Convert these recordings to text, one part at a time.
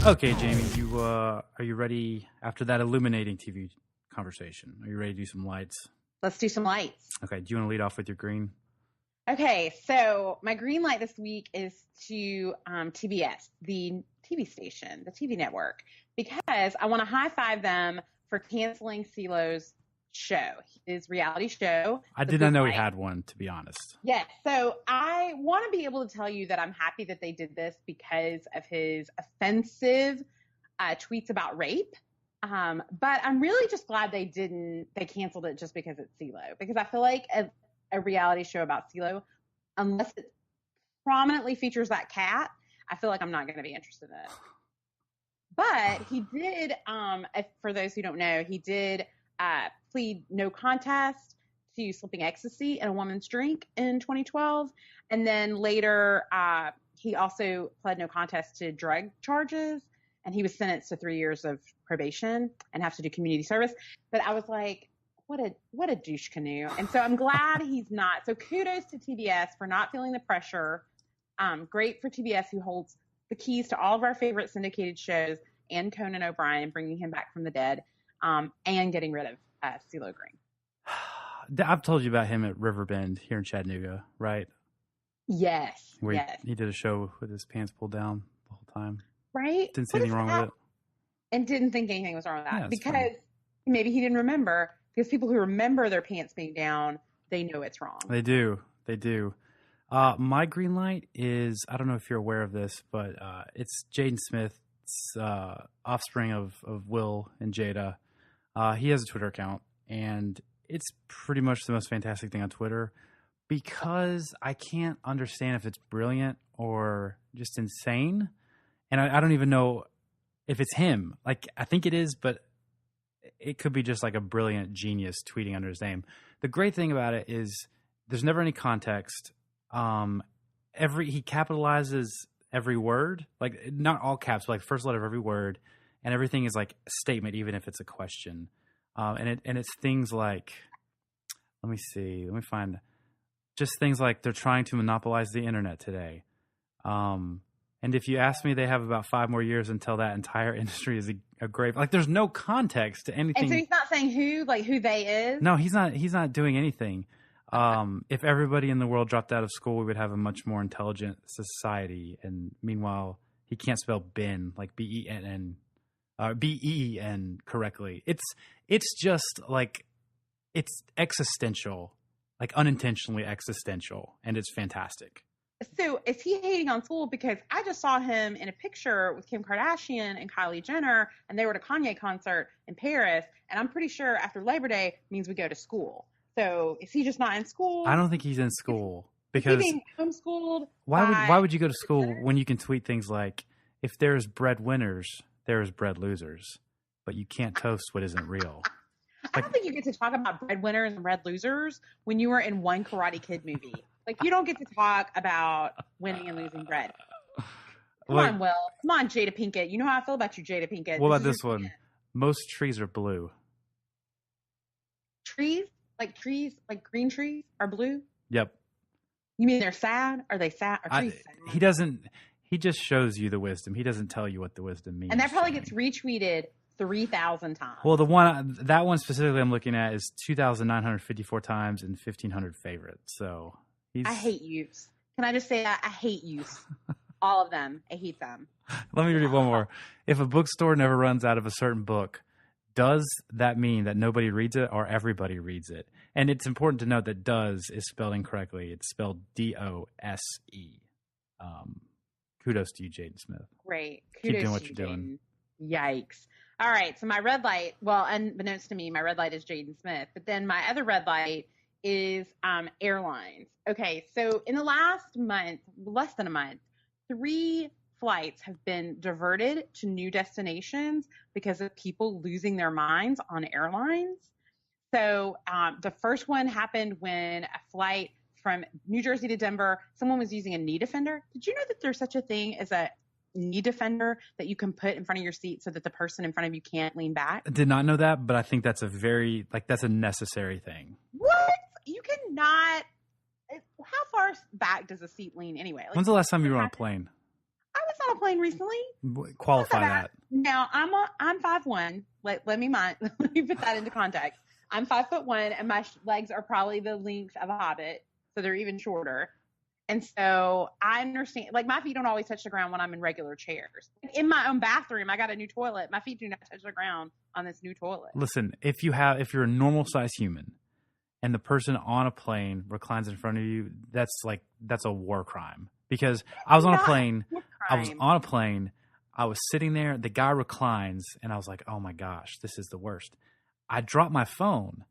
Okay, Jamie, are you ready after that illuminating TV conversation? Are you ready to do some lights? Let's do some lights. Okay, do you want to lead off with your green? Okay, so my green light this week is to TBS, the TV station, the TV network, because I want to high five them for canceling cee-lo's show, his reality show. I did not know he had one, to be honest. Yes, so I want to be able to tell you that I'm happy that they did this because of his offensive tweets about rape. But I'm really just glad they canceled it just because it's cee-lo, because I feel like a reality show about cee-lo, unless it prominently features that cat, I feel like I'm not going to be interested in it. But he did, for those who don't know, he did plead no contest to slipping ecstasy in a woman's drink in 2012. And then later, he also pled no contest to drug charges, and he was sentenced to 3 years of probation and have to do community service. But I was like, what a douche canoe. And so I'm glad he's not. So kudos to TBS for not feeling the pressure. Great for TBS, who holds the keys to all of our favorite syndicated shows, and Conan O'Brien, bringing him back from the dead, and getting rid of cee-lo Green. I've told you about him at Riverbend here in Chattanooga, right? Yes. Where yes. He did a show with his pants pulled down the whole time. Right? Didn't see anything wrong with it. And didn't think anything was wrong with that. Yeah, because fine. Maybe he didn't remember. Because people who remember their pants being down, they know it's wrong. They do. My green light is, I don't know if you're aware of this, but it's Jaden Smith's offspring of Will and Jada. He has a Twitter account, and it's pretty much the most fantastic thing on Twitter, because I can't understand if it's brilliant or just insane. And I don't even know if it's him. Like, I think it is, but it could be just like a brilliant genius tweeting under his name. The great thing about it is there's never any context. He capitalizes every word, like not all caps, but like first letter of every word, and everything is like a statement, even if it's a question. And it's things like, let me find just things like they're trying to monopolize the internet today. And if you ask me, they have about 5 more years until that entire industry is a grave. Like, there's no context to anything. And so he's not saying who they is? No, he's not doing anything. If everybody in the world dropped out of school, we would have a much more intelligent society. And meanwhile, he can't spell bin, like B-E-N-N, B-E-E-N correctly. It's just like, it's existential, like unintentionally existential. And it's fantastic. So is he hating on school? Because I just saw him in a picture with Kim Kardashian and Kylie Jenner, and they were at a Kanye concert in Paris. And I'm pretty sure after Labor Day means we go to school. So is he just not in school? I don't think he's in school, because is he being homeschooled. Why would you go to school when you can tweet things like, if there's bread winners, there's bread losers, but you can't toast what isn't real. I don't think you get to talk about bread winners and bread losers when you were in one Karate Kid movie. Like, you don't get to talk about winning and losing bread. Come on, Will. Come on, Jada Pinkett. You know how I feel about you, Jada Pinkett. What about this one? Most trees are blue. Trees, like green trees, are blue? Yep. You mean they're sad? Are they sad? Are trees sad? He just shows you the wisdom. He doesn't tell you what the wisdom means. And that probably gets retweeted 3,000 times. Well, that one specifically I'm looking at is 2,954 times and 1,500 favorites. So I hate youths. Can I just say that? I hate youths. All of them. I hate them. Let me read one more. If a bookstore never runs out of a certain book, does that mean that nobody reads it or everybody reads it? And it's important to note that does is spelled incorrectly. It's spelled D-O-S-E. Kudos to you, Jaden Smith. Great. Keep doing what you're doing. Yikes. All right. So my red light, well, unbeknownst to me, my red light is Jaden Smith. But then my other red light is airlines. Okay. So in the last month, less than a month, 3 flights have been diverted to new destinations because of people losing their minds on airlines. So the first one happened when a flight from New Jersey to Denver, someone was using a knee defender. Did you know that there's such a thing as a knee defender that you can put in front of your seat so that the person in front of you can't lean back? I did not know that, but I think that's that's a necessary thing. What? You cannot. How far back does a seat lean anyway? Like, when's the last time you were on a plane? I was on a a plane recently. Qualify that. Now I'm 5'1". Let me put that into context. I'm 5'1", and my legs are probably the length of a hobbit, so they're even shorter. And so I understand, like, my feet don't always touch the ground when I'm in regular chairs. In my own bathroom, I got a new toilet. My feet do not touch the ground on this new toilet. Listen, if you're a normal sized human and the person on a plane reclines in front of you, that's a war crime. Because I was on a plane, I was sitting there, the guy reclines, and I was like, oh my gosh, this is the worst. I dropped my phone.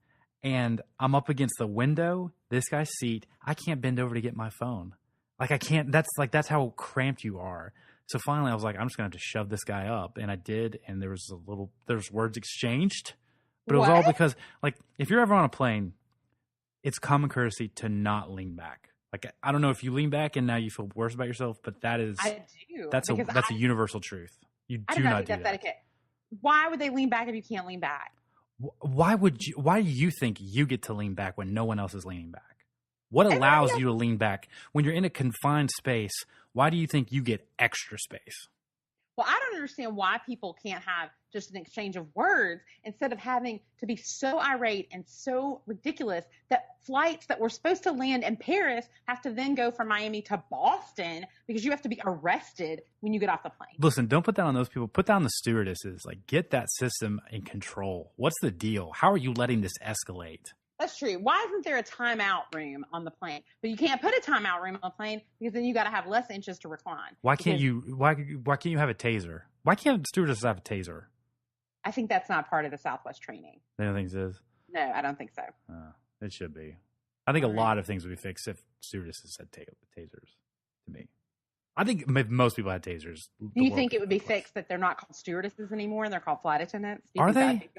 And I'm up against the window, this guy's seat. I can't bend over to get my phone. Like, I can't. That's how cramped you are. So finally, I was like, I'm just gonna have to shove this guy up, and I did. And there was words exchanged, but it was all because, like, if you're ever on a plane, it's common courtesy to not lean back. Like, I don't know if you lean back and now you feel worse about yourself, but I do. That's a universal truth. You do not do that. Etiquette. Why would they lean back if you can't lean back? Why do you think you get to lean back when no one else is leaning back? What allows you to lean back when you're in a confined space? Why do you think you get extra space? Well, I don't understand why people can't have just an exchange of words instead of having to be so irate and so ridiculous that flights that were supposed to land in Paris have to then go from Miami to Boston because you have to be arrested when you get off the plane. Listen, don't put that on those people. Put that on the stewardesses. Like, get that system in control. What's the deal? How are you letting this escalate? That's true. Why isn't there a timeout room on the plane? But you can't put a timeout room on the plane because then you got to have less inches to recline. Why can't you have a taser? Why can't stewardesses have a taser? I think that's not part of the Southwest training. You don't think it is? No, I don't think so. It should be. I think a lot of things would be fixed if stewardesses had tasers. To me, I think if most people had tasers. Do you think it would be fixed that they're not called stewardesses anymore and they're called flight attendants? Are they?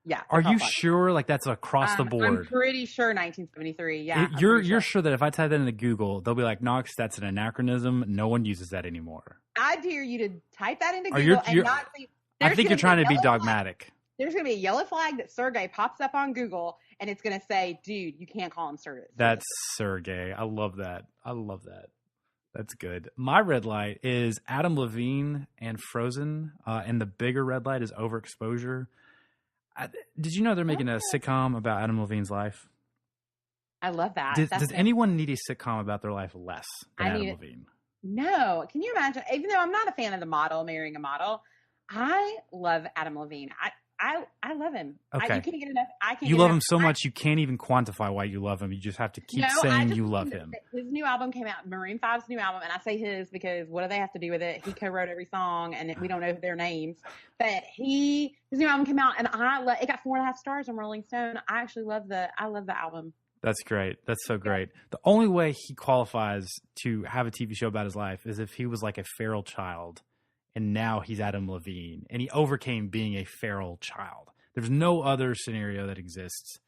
Yeah. Are you sure? Like, that's across the board? I'm pretty sure 1973. Yeah. You're sure that if I type that into Google, they'll be like, Knox, that's an anachronism. No one uses that anymore. I dare you to type that into Google and not see. I think you're trying to be dogmatic. There's going to be a yellow flag that Sergey pops up on Google, and it's going to say, dude, you can't call him Sergey. That's Sergey. I love that. That's good. My red light is Adam Levine and Frozen, and the bigger red light is Overexposure. Did you know they're making a sitcom about Adam Levine's life? I love that. Does anyone need a sitcom about their life less than Adam Levine? No. Can you imagine? Even though I'm not a fan of the model marrying a model, I love Adam Levine. I love him. Okay. You can't get enough. You love him so much you can't even quantify why you love him. You just have to keep saying you love him. His new album came out, Maroon 5's new album, and I say his because what do they have to do with it? He co-wrote every song, and we don't know their names. But his new album came out, and it got 4.5 stars on Rolling Stone. I actually love the album. That's great. That's so great. The only way he qualifies to have a TV show about his life is if he was like a feral child. And now he's Adam Levine, and he overcame being a feral child. There's no other scenario that exists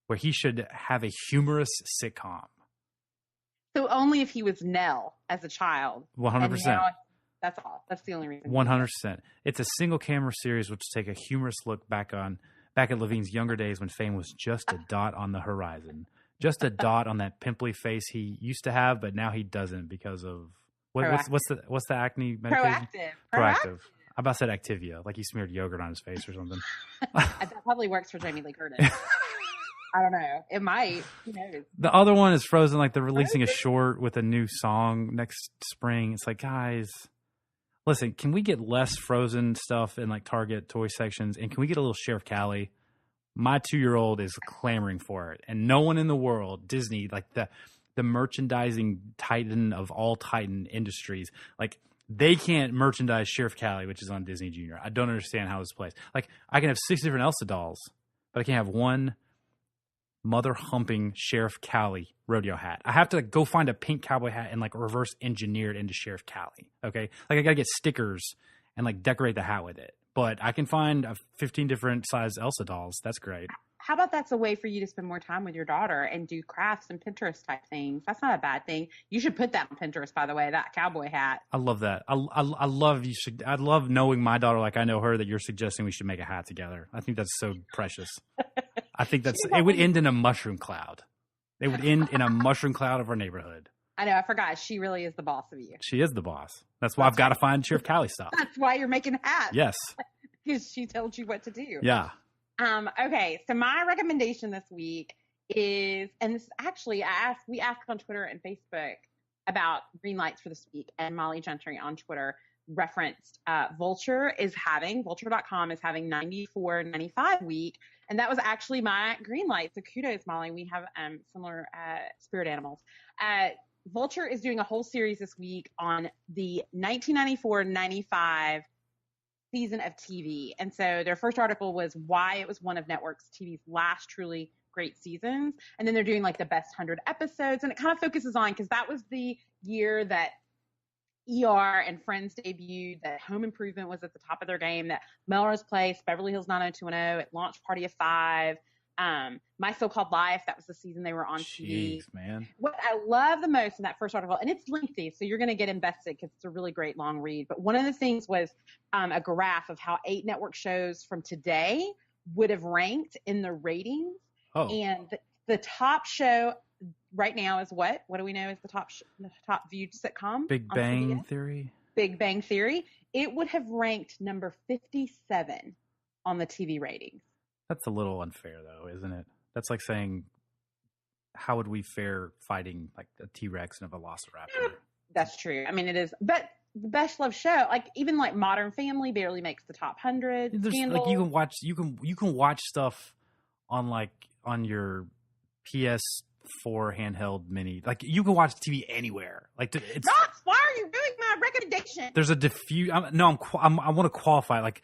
where he should have a humorous sitcom. So only if he was Nell as a child. 100%. That's all. That's the only reason. 100%. It's a single camera series which take a humorous look back at Levine's younger days when fame was just a dot on the horizon. Just a dot on that pimply face he used to have, but now he doesn't because of... What's the acne medication? Proactive. I about said Activia, like he smeared yogurt on his face or something. That probably works for Jamie Lee Curtis. I don't know. It might. Who knows? The other one is Frozen. Like, they're releasing a short with a new song next spring. It's like, guys, listen, can we get less Frozen stuff in like Target toy sections? And can we get a little Sheriff Callie? My 2-year-old is clamoring for it. And no one in the world, Disney, like the merchandising titan of all titan industries, like, they can't merchandise Sheriff Callie, which is on Disney Junior. I don't understand how this plays. Like, I can have 6 different Elsa dolls, but I can't have one mother-humping Sheriff Callie rodeo hat. I have to go find a pink cowboy hat and like reverse engineer it into Sheriff Callie. Okay, like I gotta get stickers and like decorate the hat with it. But I can find 15 different size Elsa dolls. That's great. How about that's a way for you to spend more time with your daughter and do crafts and Pinterest type things? That's not a bad thing. You should put that on Pinterest, by the way, that cowboy hat. I love that. I love knowing my daughter like I know her, that you're suggesting we should make a hat together. I think that's so precious. I think it would end in a mushroom cloud. It would end in a mushroom cloud of our neighborhood. I know. I forgot. She really is the boss of you. She is the boss. That's why I've got to find Sheriff Callie stuff. That's why you're making hats. Yes. Because she told you what to do. Yeah. Okay. So my recommendation this week is, and this actually, we asked on Twitter and Facebook about green lights for this week, and Molly Gentry on Twitter referenced Vulture.com is having 94.95 week, and that was actually my green light. So kudos, Molly. We have similar spirit animals. Vulture is doing a whole series this week on the 1994-95 season of TV. And so their first article was why it was one of networks TV's last truly great seasons. And then they're doing like the best 100 episodes. And it kind of focuses on, because that was the year that ER and Friends debuted, that Home Improvement was at the top of their game, that Melrose Place, Beverly Hills 90210, it launched Party of Five. My So-Called Life, that was the season they were on TV. Jeez, man. What I love the most in that first article, and it's lengthy, so you're going to get invested because it's a really great long read. But one of the things was a graph of how 8 network shows from today would have ranked in the ratings. Oh. And the top show right now is what? What do we know is the top viewed sitcom? Big Bang Theory. Big Bang Theory. It would have ranked number 57 on the TV ratings. That's a little unfair, though, isn't it? That's like saying, how would we fare fighting like a T-Rex and a Velociraptor? That's true. I mean, it is. But the best loved show, like even like Modern Family, barely makes the top 100. Scandal. Like you can watch stuff on your PS4 handheld mini. Like you can watch TV anywhere. Like it's. Knox, why are you doing my recommendation? There's a I want to qualify. Like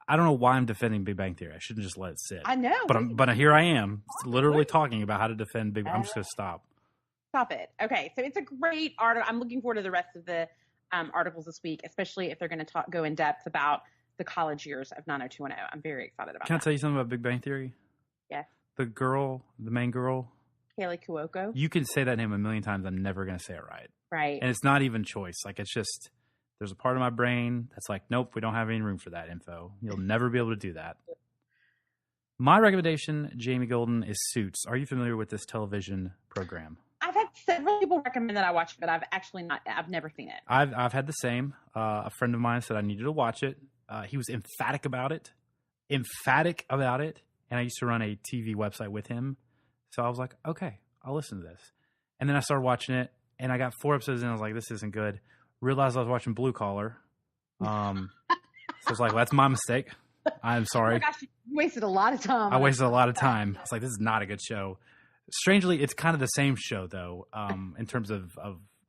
I don't know why I'm defending Big Bang Theory. I shouldn't just let it sit. I know. But here I am, literally talking about how to defend Big Bang. I'm just going to stop. Stop it. Okay, so it's a great article. I'm looking forward to the rest of the articles this week, especially if they're going to go in depth about the college years of 90210. I'm very excited about Can I tell you something about Big Bang Theory? Yes. The main girl. Kaylee Cuoco. You can say that name a million times. I'm never going to say it right. Right. And it's not even choice. Like it's just... There's a part of my brain that's like, nope, we don't have any room for that info. You'll never be able to do that. My recommendation, Jamie Golden, is Suits. Are you familiar with this television program? I've had several people recommend that I watch it, but I've actually not. I've never seen it. I've had the same. A friend of mine said I needed to watch it. He was emphatic about it. And I used to run a TV website with him. So I was like, okay, I'll listen to this. And then I started watching it, and I got 4 episodes in. I was like, this isn't good. Realized I was watching Blue Collar. So I was like, well, that's my mistake. I'm sorry. Oh my gosh, you wasted a lot of time. I wasted a lot of time. I was like, this is not a good show. Strangely, it's kind of the same show, though, in terms of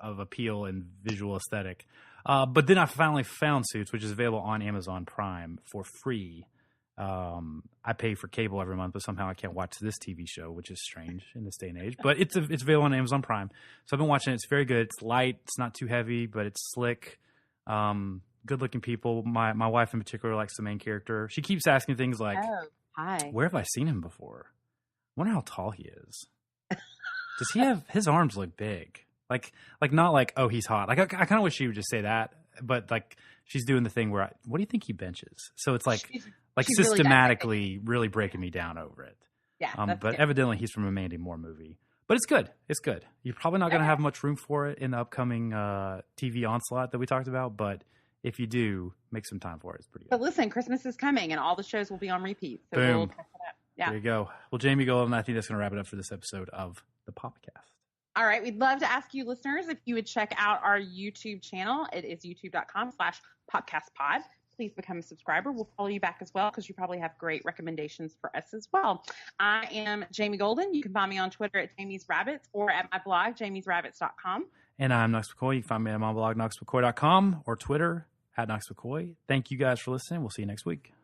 appeal and visual aesthetic. But then I finally found Suits, which is available on Amazon Prime for free. I pay for cable every month, but somehow I can't watch this TV show, which is strange in this day and age. But it's available on Amazon Prime. So I've been watching it. It's very good. It's light. It's not too heavy, but it's slick. Good-looking people. My wife in particular likes the main character. She keeps asking things like, hi. Where have I seen him before? I wonder how tall he is. Does he have – his arms look big. Like not like, oh, he's hot. Like I kind of wish she would just say that. But like she's doing the thing where what do you think he benches? So it's like she's systematically really breaking me down over it. Yeah. But good. Evidently he's from a Mandy Moore movie. But it's good. It's good. You're probably not going to have much room for it in the upcoming TV onslaught that we talked about. But if you do, make some time for it. It's pretty good. But listen, Christmas is coming and all the shows will be on repeat. So Boom. we'll check it out. Yeah. There you go. Well, Jamie Golden, I think that's going to wrap it up for this episode of the Popcast. All right. We'd love to ask you listeners if you would check out our YouTube channel. It is youtube.com/popcastpod. Please become a subscriber. We'll follow you back as well because you probably have great recommendations for us as well. I am Jamie Golden. You can find me on Twitter at Jamie's Rabbits or at my blog, jamiesrabbits.com. And I'm Knox McCoy. You can find me at my blog, knoxmccoy.com, or Twitter at Knox McCoy. Thank you guys for listening. We'll see you next week.